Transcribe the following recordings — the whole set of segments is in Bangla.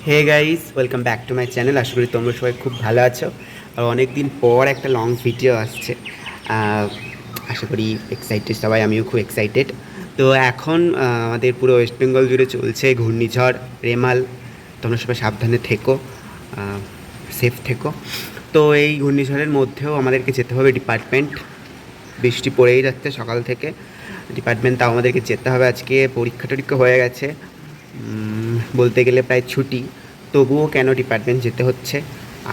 Hey guys, welcome back to my channel. আশা করি তোমরা সবাই খুব ভালো আছো। আর অনেক দিন পর একটা লং ভিডিও আসছে। আশা করি এক্সাইটেড সবাই, আমিও খুব এক্সাইটেড। তো এখন আমাদের পুরো ওয়েস্ট বেঙ্গল জুড়ে চলছে ঘূর্ণিঝড় রেমাল। তোমরা সবাই সাবধানে থেকো, সেফ থেকো। তো এই ঘূর্ণিঝড়ের মধ্যেও আমাদেরকে যেতে হবে ডিপার্টমেন্ট। বৃষ্টি পড়েই যাচ্ছে সকাল থেকে। ডিপার্টমেন্ট তাও আমাদেরকে যেতে হবে। আজকে পরীক্ষা টরীক্ষা হয়ে গেছে, বলতে গেলে প্রায় ছুটি। তবুও কেন ডিপার্টমেন্ট যেতে হচ্ছে,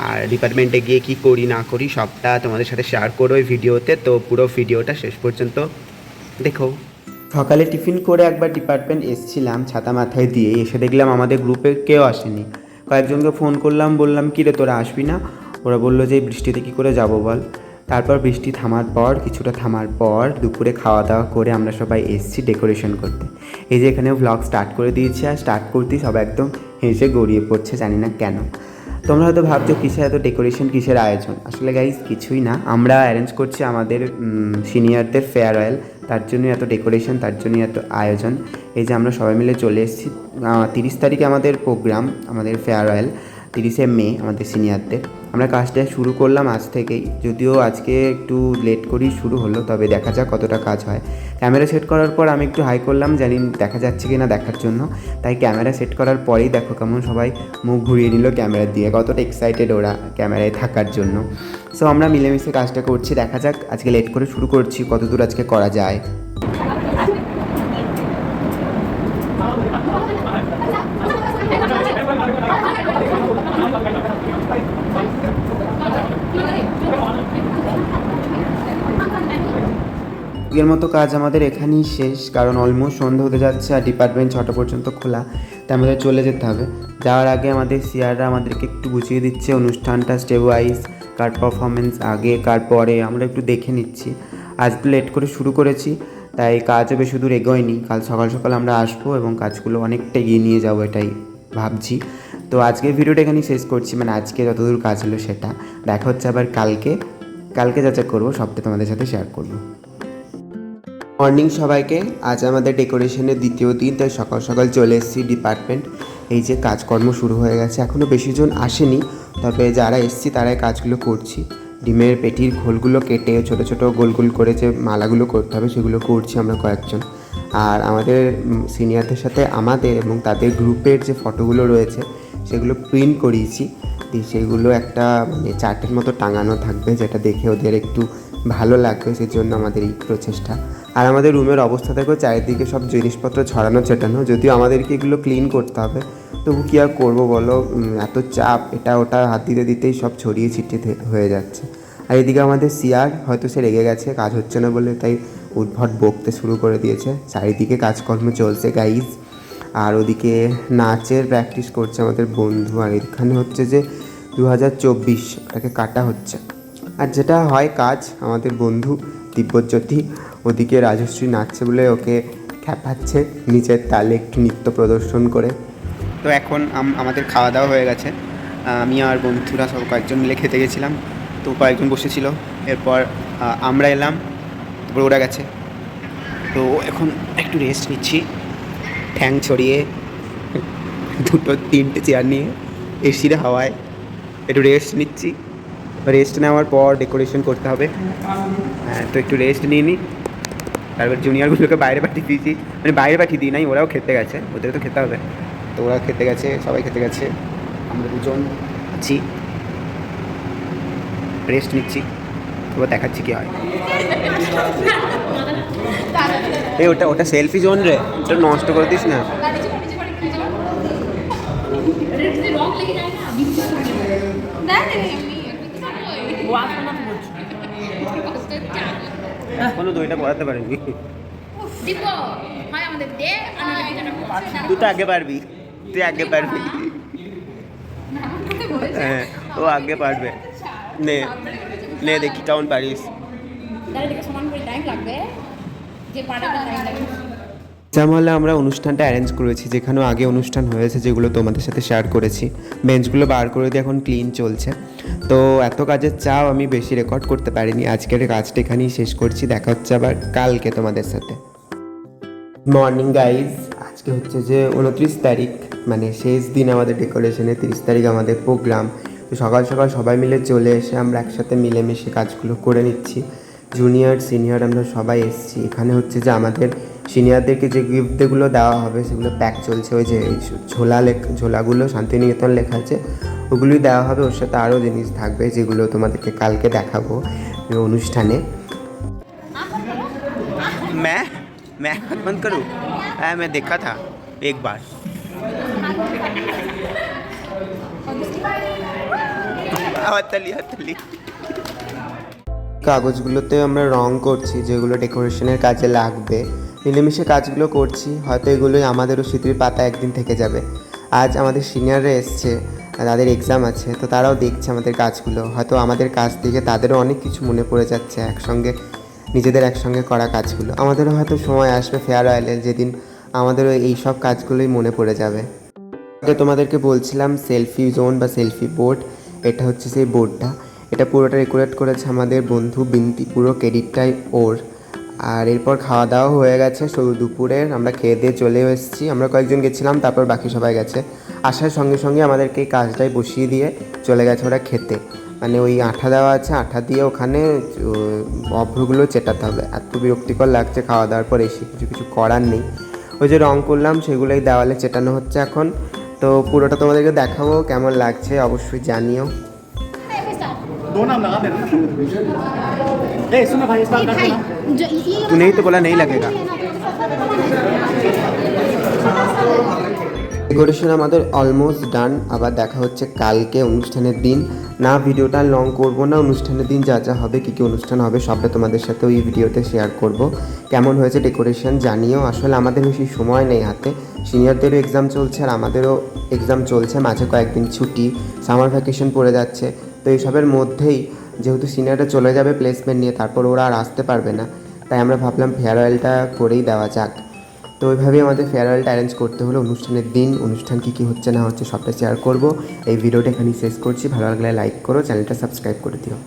আর ডিপার্টমেন্টে গিয়ে কি করি না করি সবটা তোমাদের সাথে শেয়ার করো এই ভিডিওতে। তো পুরো ভিডিওটা শেষ পর্যন্ত দেখো। সকালে টিফিন করে একবার ডিপার্টমেন্ট এসছিলাম ছাতা মাথায় দিয়ে, এসে দেখলাম আমাদের গ্রুপে কেউ আসেনি। কয়েকজনকে ফোন করলাম, বললাম কী রে তোরা আসবি না? ওরা বললো যে এই বৃষ্টিতে কী করে যাবো বল। তারপর বৃষ্টি থামার পর, কিছুটা থামার পর দুপুরে খাওয়া দাওয়া করে আমরা সবাই এসেছি ডেকোরেশন করতে। এই যে এখানে ভ্লগ স্টার্ট করে দিয়েছি, আর স্টার্ট করতেই সবাই একদম হেসে গড়িয়ে পড়ছে, জানি না কেন। তোমরা হয়তো ভাবছো কিসের এত ডেকোরেশন, কিসের আয়োজন। আসলে গাইজ কিছুই না, আমরা অ্যারেঞ্জ করছি আমাদের সিনিয়রদের ফেয়ারওয়েল, তার জন্য এত ডেকোরেশন, তার জন্য এত আয়োজন। এই যে আমরা সবাই মিলে চলে এসেছি। 30 তারিখে আমাদের প্রোগ্রাম, আমাদের ফেয়ারওয়েল 30শে মে আমাদের সিনিয়রদের। আমরা কাজটা শুরু করলাম আজ থেকেই, যদিও আজকে একটু লেট করেই শুরু হলো, তবে দেখা যাক কতটা কাজ হয়। ক্যামেরা সেট করার পর আমি একটু হাই করলাম, জানি দেখা যাচ্ছে কি না দেখার জন্য। তাই ক্যামেরা সেট করার পরেই দেখো কেমন সবাই মুখ ঘুরিয়ে নিল ক্যামেরা দিয়ে, কতটা এক্সাইটেড ওরা ক্যামেরায় থাকার জন্য। সো আমরা মিলেমিশে কাজটা করছি, দেখা যাক। আজকে লেট করে শুরু করছি, কতদূর আজকে করা যায়। এর মতো কাজ আমাদের এখানেই শেষ, কারণ অলমোস্ট সন্ধ্যা হতে যাচ্ছে আর ডিপার্টমেন্ট 6টা পর্যন্ত খোলা। তাই আমাদের চলে যেতে হবে। যাওয়ার আগে আমাদের সিআররা আমাদেরকে একটু বুঝিয়ে দিচ্ছে অনুষ্ঠানটা স্টেপ ওয়াইজ, কার পারফরমেন্স আগে কার পরে আমরা একটু দেখে নিচ্ছি। আজ তো লেট করে শুরু করেছি, তাই কাজও বেশি দূর এগোয়নি। কাল সকাল সকাল আমরা আসবো এবং কাজগুলো অনেকটা এগিয়ে নিয়ে যাবো, এটাই ভাবছি। তো আজকের ভিডিওটা এখানেই শেষ করছি, মানে আজকে যতদূর কাজ হলো সেটা। দেখা হচ্ছে আবার কালকে যা যা করবো সবটা তোমাদের সাথে শেয়ার করবো। মর্নিং সবাইকে। আজ আমাদের ডেকোরেশনের দ্বিতীয় দিন, তাই সকাল সকাল চলে এসেছি ডিপার্টমেন্ট। এই যে কাজকর্ম শুরু হয়ে গেছে, এখনও বেশি জন আসেনি, তবে যারা এসেছি তারাই কাজগুলো করছি। ডিমের পেটির খোলগুলো কেটে ছোটো ছোটো গোল গোল করে যে মালাগুলো করতে হবে সেগুলো করছি আমরা কয়েকজন। আর আমাদের সিনিয়রদের সাথে আমাদের এবং তাদের গ্রুপের যে ফটোগুলো রয়েছে সেগুলো প্রিন্ট করিয়েছি। সেগুলো একটা মানে চার্টের মতো টাঙানো থাকবে, যেটা দেখে ওদের একটু ভালো লাগবে, সেই জন্য আমাদের এই প্রচেষ্টা। আর আমাদের রুমের অবস্থা দেখো, চারিদিকে সব জিনিসপত্র ছড়ানো ছেটানো, যদিও আমাদেরকে এগুলো ক্লিন করতে হবে, তবু কী আর করবো বলো, এত চাপ, এটা ওটা হাত দিতে দিতেই সব ছড়িয়ে ছিটিয়ে হয়ে যাচ্ছে। আর এদিকে আমাদের সিআর হয়তো সে রেগে গেছে কাজ হচ্ছে না বলে, তাই উদ্ভট বকতে শুরু করে দিয়েছে। চারিদিকে কাজকর্ম চলছে গাইজ। আর ওদিকে নাচের প্র্যাকটিস করছে আমাদের বন্ধু, আর এখানে হচ্ছে যে 2024 ওটাকে কাটা হচ্ছে। আর যেটা হয় কাজ, আমাদের বন্ধু দিব্যজ্যোতি ওদিকে রাজশ্রী নাচছে বলে ওকে খ্যাপাচ্ছে নিচের তালে একটু নৃত্য প্রদর্শন করে। তো এখন আমাদের খাওয়া দাওয়া হয়ে গেছে। আমি আর বন্ধুরা সব কয়েকজন মিলে খেতে গেছিলাম, তো কয়েকজন বসেছিল। এরপর আমরা এলাম, তারপর ওরা গেছে। তো এখন একটু রেস্ট নিচ্ছি, ঠ্যাং ছড়িয়ে 2-3টে চেয়ার নিয়ে এসির হাওয়ায় একটু রেস্ট নিচ্ছি। রেস্ট নেওয়ার পর ডেকোরেশন করতে হবে। হ্যাঁ, তো একটু রেস্ট নিয়ে নিই। তারপর জুনিয়রগুলোকে বাইরে পাঠিয়ে দিয়েছি, মানে বাইরে পাঠিয়ে দিই নাই, ওরাও খেতে গেছে, ওদের তো খেতে হবে। তো ওরা খেতে গেছে, সবাই খেতে গেছে, আমরা দুজন আছি, রেস্ট নিচ্ছি। তারপর দেখাচ্ছি কী হয়। এই ওটা সেলফি জোন রে, ওটা নষ্ট করে দিস না। কোনো দইটা পড়াতে পারিনি। তুই তো আগে পারবি, তুই আগে পারবি। হ্যাঁ, ও আগে পারবে। নে নে দেখি কেমন পারিস। জামালে আমরা অনুষ্ঠানটা অ্যারেঞ্জ করেছি, যেখানেও আগে অনুষ্ঠান হয়েছে যেগুলো তোমাদের সাথে শেয়ার করেছি। বেঞ্চগুলো বার করে দিয়ে এখন ক্লিন চলছে। তো এত কাজের চাপ আমি বেশি রেকর্ড করতে পারিনি, আজকের কাজটা এখানেই শেষ করছি। দেখা হচ্ছে আবার কালকে তোমাদের সাথে। মর্নিং গাইজ, আজ আজকে হচ্ছে যে 29 তারিখ, মানে শেষ দিন আমাদের ডেকোরেশনে। 30 তারিখ আমাদের প্রোগ্রাম। তো সকাল সকাল সবাই মিলে চলে এসে আমরা একসাথে মিলেমিশে কাজগুলো করে নিচ্ছি। জুনিয়র সিনিয়র আমরা সবাই এসেছি। এখানে হচ্ছে যে আমাদের সিনিয়রদেরকে যে গিফটগুলো দেওয়া হবে সেগুলো প্যাক চলছে। ওই যে ঝোলাগুলো শান্তিনিকেতন লেখা আছে, ওগুলোই দেওয়া হবে। ওর সাথে আরও জিনিস থাকবে যেগুলো তোমাদেরকে কালকে দেখাবো অনুষ্ঠানে। मैं हाथ बंद करूँ? मैं देखा था एक बार। কাগজগুলোতে আমরা রং করছি যেগুলো ডেকোরেশনের কাজে লাগবে। মিলেমিশে কাজগুলো করছি, হয়তো এগুলোই আমাদেরও স্মৃতির পাতা একদিন থেকে যাবে। আজ আমাদের সিনিয়ররা এসছে, তাদের এক্সাম আছে, তো তারাও দেখছে আমাদের কাজগুলো। হয়তো আমাদের কাজ থেকে তাদেরও অনেক কিছু মনে পড়ে যাচ্ছে একসঙ্গে, নিজেদের একসঙ্গে করা কাজগুলো। আমাদেরও হয়তো সময় আসবে ফেয়ারওয়েলের, যেদিন আমাদেরও এই সব কাজগুলোই মনে পড়ে যাবে। তোমাদেরকে বলছিলাম সেলফি জোন বা সেলফি বোর্ড, এটা হচ্ছে সেই বোর্ডটা। এটা পুরোটা ডেকোরেট করেছে আমাদের বন্ধু বিন্তি, পুরো ক্রেডিটটাই ওর। আর এরপর খাওয়া দাওয়া হয়ে গেছে দুপুরের, আমরা খেয়ে দিয়ে চলেও এসেছি। আমরা কয়েকজন গেছিলাম, তারপর বাকি সবাই গেছে। আসার সঙ্গে সঙ্গে আমাদেরকে এই কাজটাই বসিয়ে দিয়ে চলে গেছে ওরা খেতে। মানে ওই আঠা দেওয়া আছে, আঠা দিয়ে ওখানে অভ্রগুলো চেটাতে হবে। এত বিরক্তিকর লাগছে খাওয়া দাওয়ার পর এসে, কিছু করার নেই। ওই যে রং করলাম সেগুলোই দেওয়ালে চেটানো হচ্ছে এখন। তো পুরোটা তোমাদেরকে দেখাবো, কেমন লাগছে অবশ্যই জানিও। तू नहीं तो बोला नहीं लगेगा। ডেকোরেশন আমাদের অলমোস্ট ডান। আবার দেখা হচ্ছে কালকে অনুষ্ঠানের দিন। না ভিডিওটা লং করবো না, অনুষ্ঠানের দিন যা যা হবে, কী কী অনুষ্ঠান হবে সবটা তোমাদের সাথে ওই ভিডিওতে শেয়ার করব। কেমন হয়েছে ডেকোরেশন জানিও। আসলে আমাদের বেশি সময় নেই হাতে, সিনিয়রদেরও এক্সাম চলছে আর আমাদেরও এক্সাম চলছে, মাঝে কয়েকদিন ছুটি, সামার ভ্যাকেশন পড়ে যাচ্ছে। তো এইসবের মধ্যেই যেহেতু সিনিয়ররা চলে যাবে প্লেসমেন্ট নিয়ে, তারপর ওরা আর আসতে পারবে না, তাই আমরা ভাবলাম ফেয়ারওয়েলটা করেই দেওয়া যাক। তো ওইভাবেই আমাদের ফেয়ারওয়েলটা অ্যারেঞ্জ করতে হলো। অনুষ্ঠানের দিন অনুষ্ঠান কী কী হচ্ছে না হচ্ছে সবটা শেয়ার করব। এই ভিডিওটা এখানেই শেষ করছি। ভালো লাগলে লাইক করো, চ্যানেলটা সাবস্ক্রাইব করে দিও।